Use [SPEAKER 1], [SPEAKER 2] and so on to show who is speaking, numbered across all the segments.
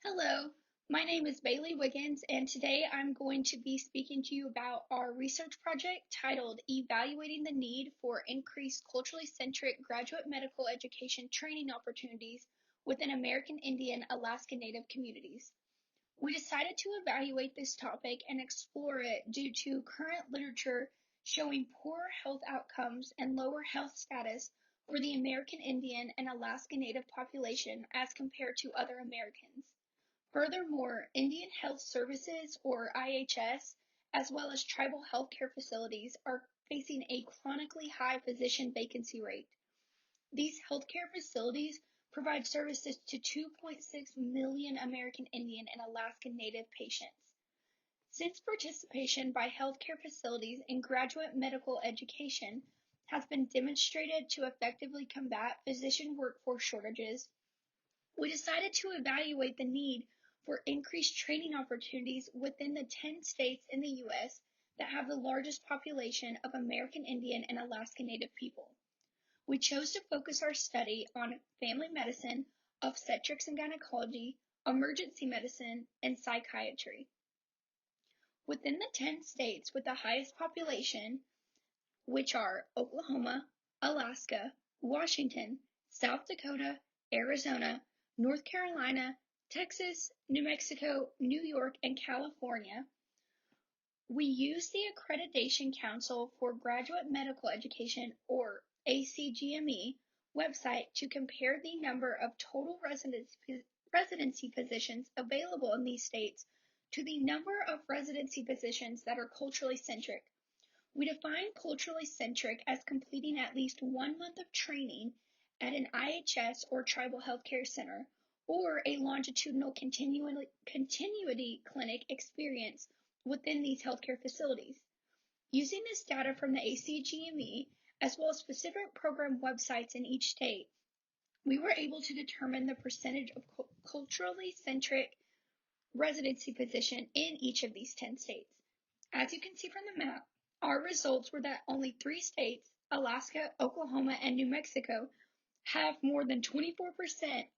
[SPEAKER 1] Hello, my name is Bailey Wiggins, and today I'm going to be speaking to you about our research project titled Evaluating the Need for Increased Culturally Centric Graduate Medical Education Training Opportunities within American Indian Alaska Native Communities. We decided to evaluate this topic and explore it due to current literature showing poorer health outcomes and lower health status for the American Indian and Alaska Native population as compared to other Americans. Furthermore, Indian Health Services, or IHS, as well as tribal healthcare facilities, are facing a chronically high physician vacancy rate. These healthcare facilities provide services to 2.6 million American Indian and Alaska Native patients. Since participation by healthcare facilities in graduate medical education has been demonstrated to effectively combat physician workforce shortages, we decided to evaluate the need for increased training opportunities within the 10 states in the U.S. that have the largest population of American Indian and Alaska Native people. We chose to focus our study on family medicine, obstetrics and gynecology, emergency medicine, and psychiatry. Within the 10 states with the highest population, which are Oklahoma, Alaska, Washington, South Dakota, Arizona, North Carolina, Texas, New Mexico, New York, and California, we use the Accreditation Council for Graduate Medical Education, or ACGME, website to compare the number of total residency positions available in these states to the number of residency positions that are culturally centric. We define culturally centric as completing at least 1 month of training at an IHS or tribal healthcare center, or a longitudinal continuity clinic experience within these healthcare facilities. Using this data from the ACGME, as well as specific program websites in each state, we were able to determine the percentage of culturally centric residency position in each of these 10 states. As you can see from the map, our results were that only 3 states, Alaska, Oklahoma, and New Mexico, have more than 24%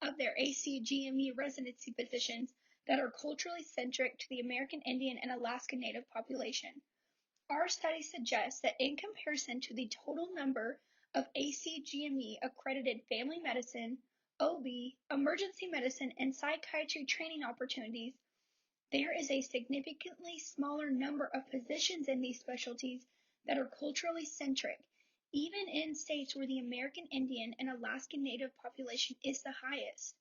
[SPEAKER 1] of their ACGME residency positions that are culturally centric to the American Indian and Alaska Native population. Our study suggests that in comparison to the total number of ACGME accredited family medicine, OB, emergency medicine, and psychiatry training opportunities, there is a significantly smaller number of positions in these specialties that are culturally centric, even in states where the American Indian and Alaska Native population is the highest.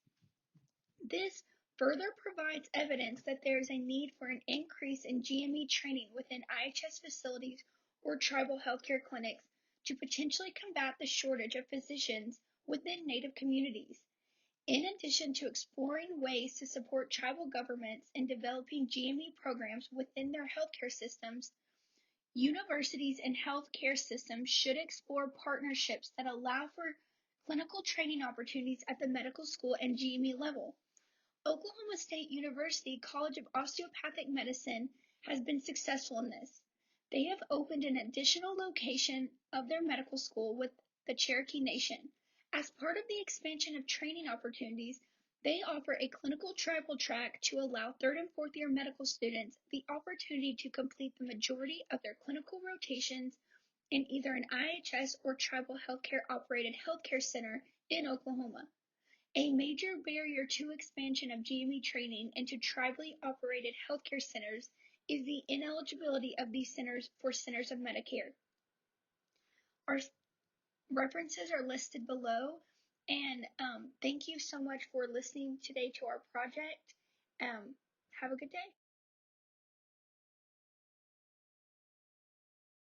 [SPEAKER 1] This further provides evidence that there is a need for an increase in GME training within IHS facilities or tribal healthcare clinics to potentially combat the shortage of physicians within Native communities. In addition to exploring ways to support tribal governments in developing GME programs within their healthcare systems, universities and healthcare systems should explore partnerships that allow for clinical training opportunities at the medical school and GME level. Oklahoma State University College of Osteopathic Medicine has been successful in this. They have opened an additional location of their medical school with the Cherokee Nation. As part of the expansion of training opportunities, they offer a clinical tribal track to allow 3rd and 4th year medical students the opportunity to complete the majority of their clinical rotations in either an IHS or tribal healthcare operated healthcare center in Oklahoma. A major barrier to expansion of GME training into tribally operated healthcare centers is the ineligibility of these centers for Centers of Medicare. Our references are listed below, and thank you so much for listening today to our project. Have a good day.